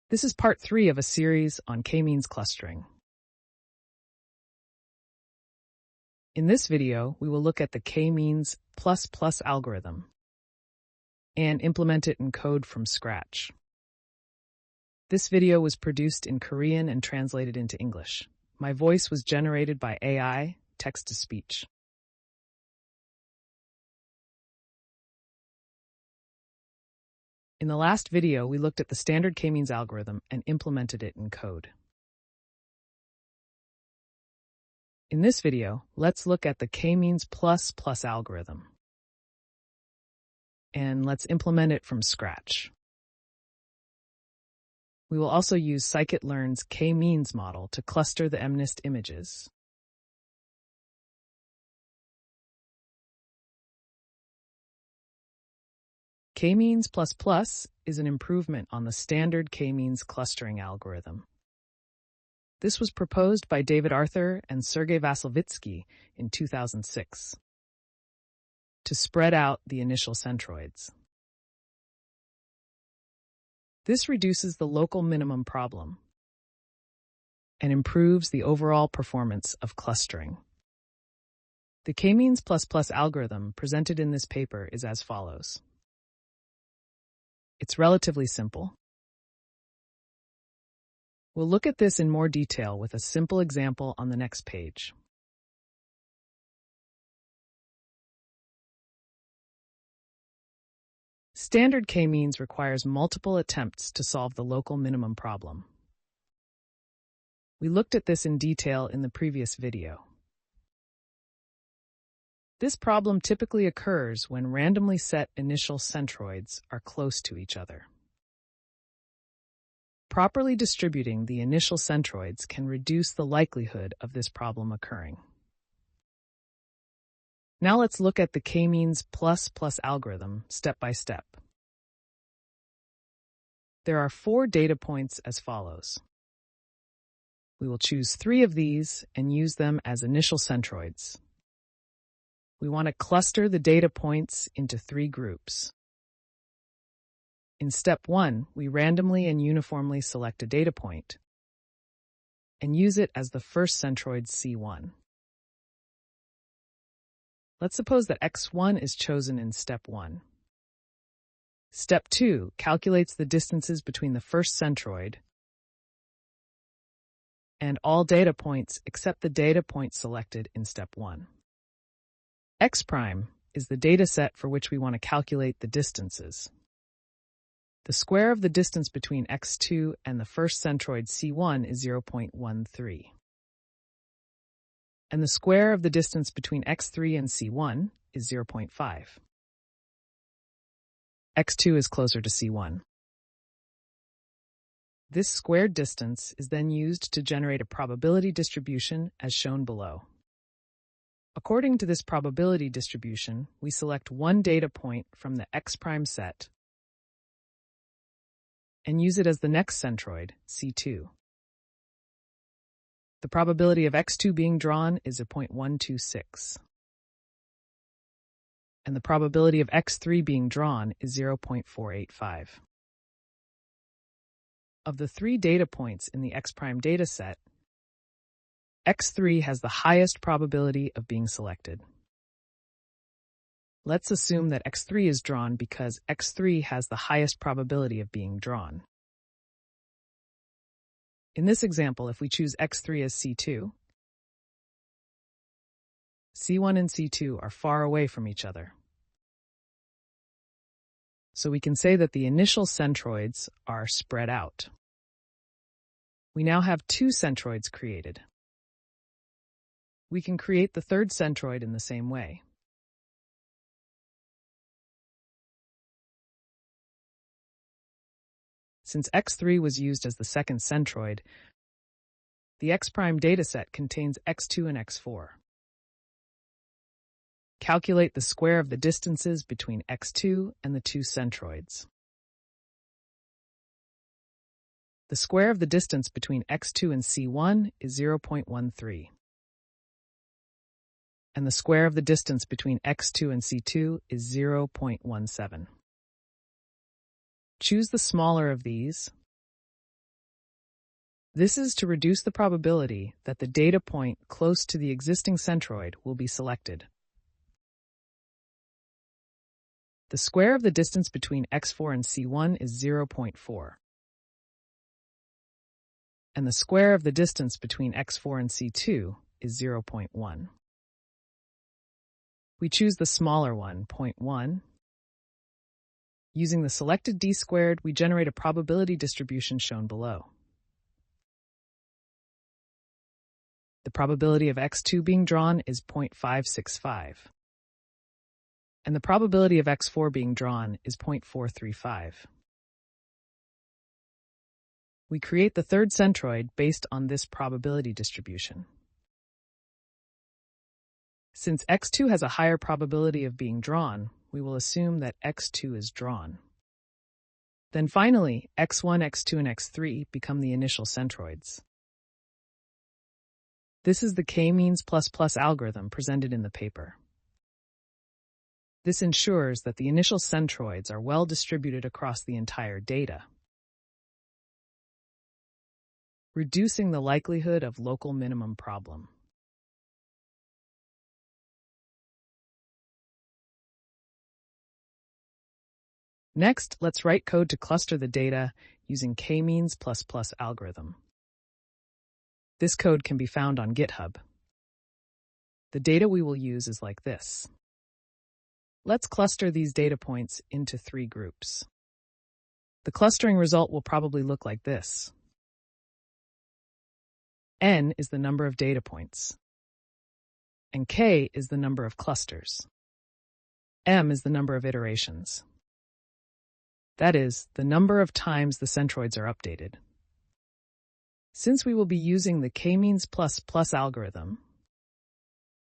This is part 3 of a series on K-means clustering. In this video, we will look at the K-means ++ algorithm and implement it in code from scratch. This video was produced in Korean and translated into English. My voice was generated by AI, text-to-speech. In the last video, we looked at the standard K-means algorithm and implemented it in code. In this video, let's look at the K-means ++ algorithm. And let's implement it from scratch. We will also use Scikit-Learn's K-means model to cluster the MNIST images. K-means ++ is an improvement on the standard K-means clustering algorithm. This was proposed by David Arthur and Sergei Vassilvitskii in 2006 to spread out the initial centroids. This reduces the local minimum problem and improves the overall performance of clustering. The K-means ++ algorithm presented in this paper is as follows. It's relatively simple. We'll look at this in more detail with a simple example on the next page. Standard K-means requires multiple attempts to solve the local minimum problem. We looked at this in detail in the previous video. This problem typically occurs when randomly set initial centroids are close to each other. Properly distributing the initial centroids can reduce the likelihood of this problem occurring. Now let's look at the K-means ++ algorithm step by step. There are 4 data points as follows. We will choose 3 of these and use them as initial centroids. We want to cluster the data points into 3 groups. In step 1, we randomly and uniformly select a data point and use it as the first centroid C1. Let's suppose that X1 is chosen in step 1. Step 2 calculates the distances between the first centroid and all data points except the data point selected in step 1. X' is the data set for which we want to calculate the distances. The square of the distance between X2 and the first centroid C1 is 0.13. And the square of the distance between X3 and C1 is 0.5. X2 is closer to C1. This squared distance is then used to generate a probability distribution as shown below. According to this probability distribution, we select one data point from the X' set and use it as the next centroid, C2. The probability of X2 being drawn is 0.126. And the probability of X3 being drawn is 0.485. Of the 3 data points in the X' data set, X3 has the highest probability of being selected. Let's assume that X3 is drawn because X3 has the highest probability of being drawn. In this example, if we choose X3 as C2, C1 and C2 are far away from each other. So we can say that the initial centroids are spread out. We now have 2 centroids created. We can create the third centroid in the same way. Since X3 was used as the second centroid, the X' dataset contains X2 and X4. Calculate the square of the distances between X2 and the 2 centroids. The square of the distance between X2 and C1 is 0.13. And the square of the distance between X2 and C2 is 0.17. Choose the smaller of these This is to reduce the probability that the data point close to the existing centroid will be selected. The square of the distance between x4 and c1 is 0.4. And the square of the distance between x4 and c2 is 0.1. We choose the smaller one, 0.1. Using the selected d-squared, we generate a probability distribution shown below. The probability of x2 being drawn is 0.565. And the probability of x4 being drawn is 0.435. We create the third centroid based on this probability distribution. Since x2 has a higher probability of being drawn, we will assume that x2 is drawn. Then finally, x1, x2, and x3 become the initial centroids. This is the KMeans algorithm presented in the paper. This ensures that the initial centroids are well distributed across the entire data, reducing the likelihood of local minimum problem. Next, let's write code to cluster the data using KMeans algorithm. This code can be found on GitHub. The data we will use is like this. Let's cluster these data points into 3 groups. The clustering result will probably look like this. N is the number of data points, and K is the number of clusters. M is the number of iterations. That is, the number of times the centroids are updated. Since we will be using the KMeans algorithm,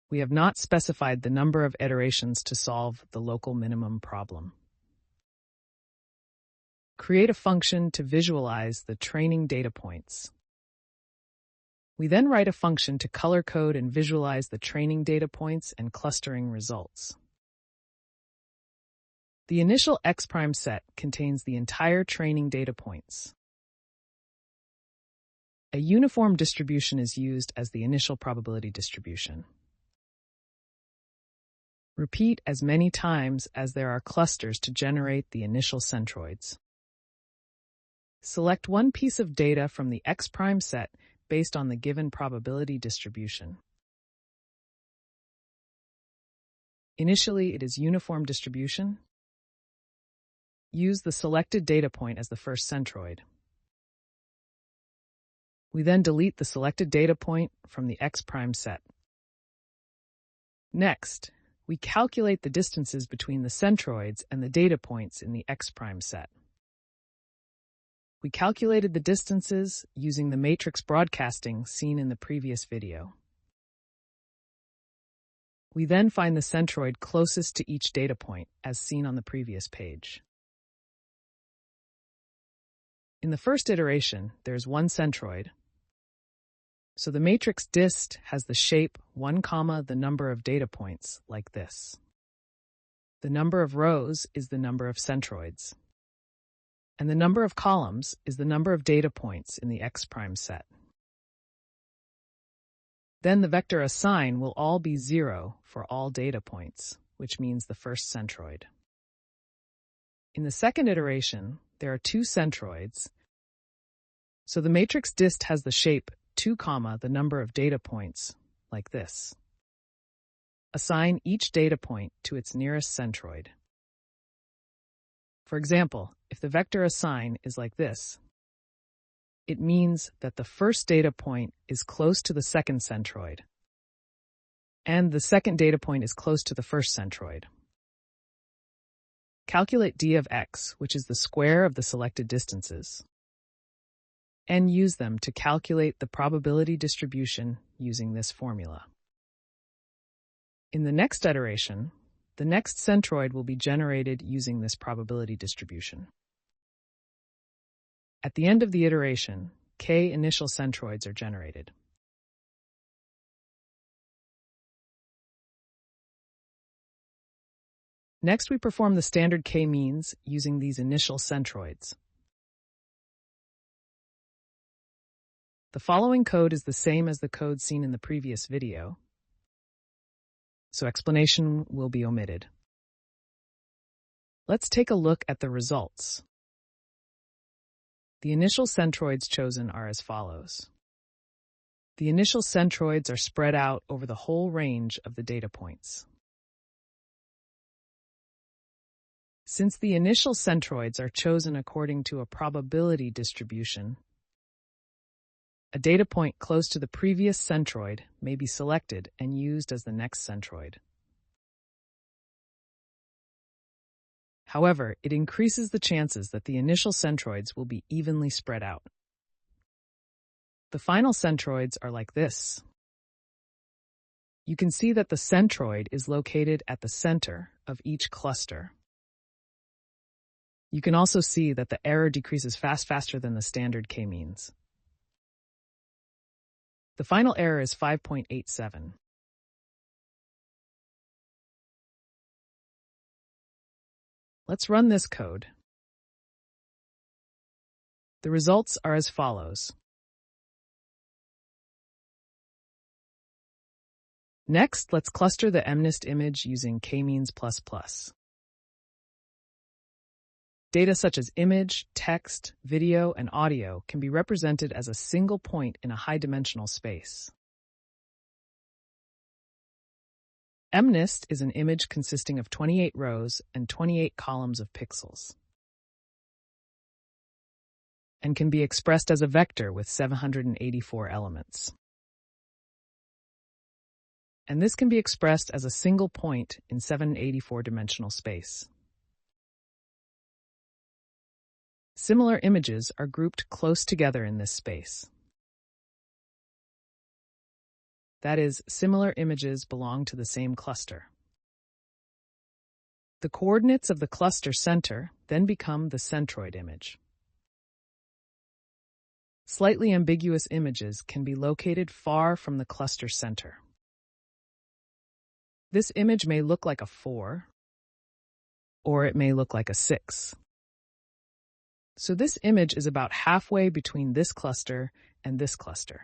we have not specified the number of iterations to solve the local minimum problem. Create a function to visualize the training data points. We then write a function to color code and visualize the training data points and clustering results. The initial X' set contains the entire training data points. A uniform distribution is used as the initial probability distribution. Repeat as many times as there are clusters to generate the initial centroids. Select one piece of data from the X' set based on the given probability distribution. Initially, it is uniform distribution. Use the selected data point as the first centroid. We then delete the selected data point from the X' set. Next, we calculate the distances between the centroids and the data points in the X' set. We calculated the distances using the matrix broadcasting seen in the previous video. We then find the centroid closest to each data point, as seen on the previous page. In the first iteration, there is one centroid, so the matrix dist has the shape 1, the number of data points, like this. The number of rows is the number of centroids, and the number of columns is the number of data points in the X' set. Then the vector assign will all be 0 for all data points, which means the first centroid. In the second iteration, there are 2 centroids, so the matrix dist has the shape 2, the number of data points, like this. Assign each data point to its nearest centroid. For example, if the vector assign is like this, it means that the first data point is close to the second centroid, and the second data point is close to the first centroid. Calculate d of x, which is the square of the selected distances, and use them to calculate the probability distribution using this formula. In the next iteration, the next centroid will be generated using this probability distribution. At the end of the iteration, k initial centroids are generated. Next, we perform the standard k-means using these initial centroids. The following code is the same as the code seen in the previous video, so explanation will be omitted. Let's take a look at the results. The initial centroids chosen are as follows. The initial centroids are spread out over the whole range of the data points. Since the initial centroids are chosen according to a probability distribution, a data point close to the previous centroid may be selected and used as the next centroid. However, it increases the chances that the initial centroids will be evenly spread out. The final centroids are like this. You can see that the centroid is located at the center of each cluster. You can also see that the error decreases faster than the standard K-means. The final error is 5.87. Let's run this code. The results are as follows. Next, let's cluster the MNIST image using KMeans++. Data such as image, text, video, and audio can be represented as a single point in a high-dimensional space. MNIST is an image consisting of 28 rows and 28 columns of pixels, and can be expressed as a vector with 784 elements. And this can be expressed as a single point in 784-dimensional space. Similar images are grouped close together in this space. That is, similar images belong to the same cluster. The coordinates of the cluster center then become the centroid image. Slightly ambiguous images can be located far from the cluster center. This image may look like a 4, or it may look like a 6. So this image is about halfway between this cluster and this cluster.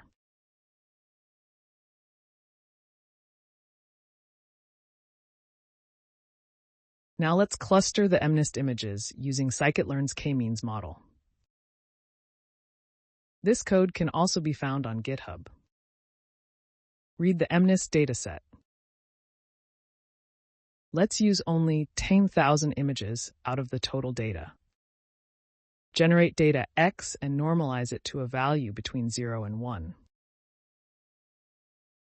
Now let's cluster the MNIST images using Scikit-Learn's K-means model. This code can also be found on GitHub. Read the MNIST dataset. Let's use only 10,000 images out of the total data. Generate data X and normalize it to a value between 0 and 1.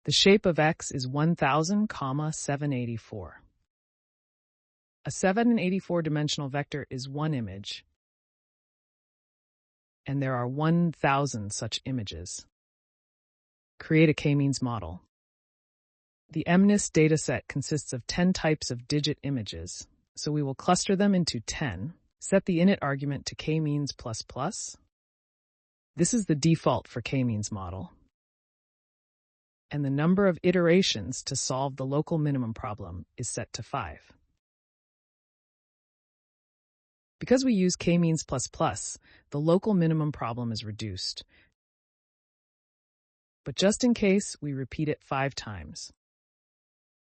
The shape of X is 1000, 784. A 784-dimensional vector is one image, and there are 1000 such images. Create a K-means model. The MNIST dataset consists of 10 types of digit images, so we will cluster them into 10. Set the init argument to KMeans++. This is the default for K-means model. And the number of iterations to solve the local minimum problem is set to 5. Because we use K-means++, the local minimum problem is reduced. But just in case, we repeat it 5 times.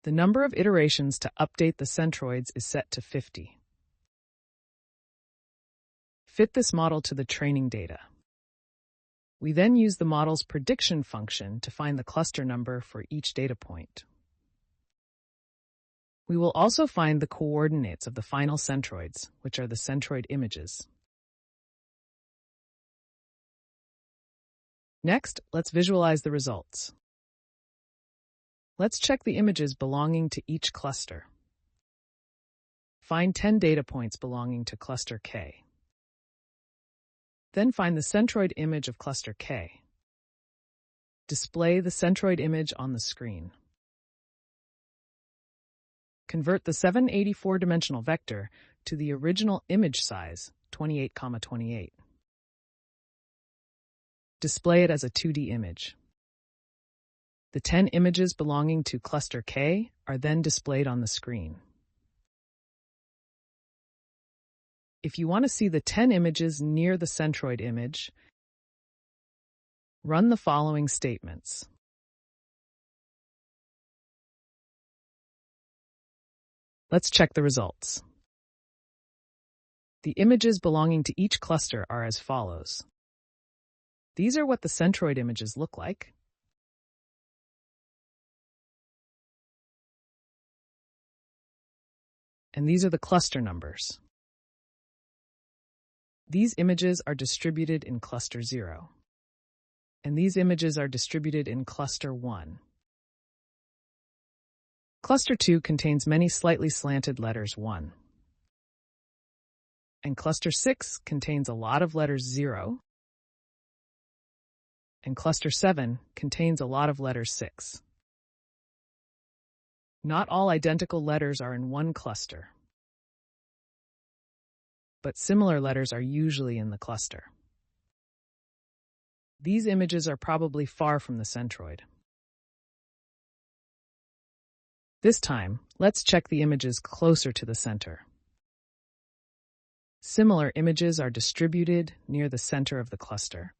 The number of iterations to update the centroids is set to 50. Fit this model to the training data. We then use the model's prediction function to find the cluster number for each data point. We will also find the coordinates of the final centroids, which are the centroid images. Next, let's visualize the results. Let's check the images belonging to each cluster. Find 10 data points belonging to cluster K. Then find the centroid image of cluster K. Display the centroid image on the screen. Convert the 784-dimensional vector to the original image size, 28,28. Display it as a 2D image. The 10 images belonging to cluster K are then displayed on the screen. If you want to see the 10 images near the centroid image, Run the following statements. Let's check the results. The images belonging to each cluster are as follows. These are what the centroid images look like. And these are the cluster numbers. These images are distributed in cluster 0. And these images are distributed in cluster 1. Cluster 2 contains many slightly slanted letters 1. And cluster 6 contains a lot of letters 0. And cluster 7 contains a lot of letters 6. Not all identical letters are in one cluster, but similar letters are usually in the cluster. These images are probably far from the centroid. This time, let's check the images closer to the center. Similar images are distributed near the center of the cluster.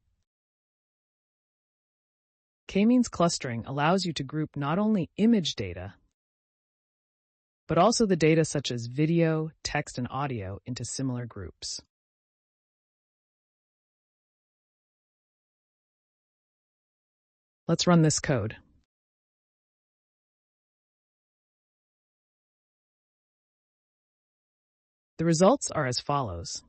KMeans clustering allows you to group not only image data, but also the data such as video, text, and audio into similar groups. Let's run this code. The results are as follows.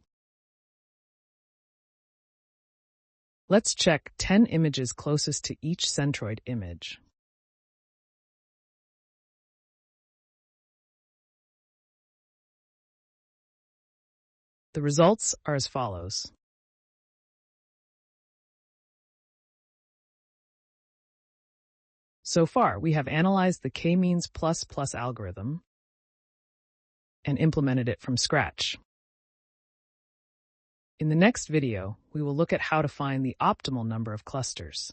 Let's check 10 images closest to each centroid image. The results are as follows. So far, we have analyzed the KMeans++ algorithm and implemented it from scratch. In the next video, we will look at how to find the optimal number of clusters.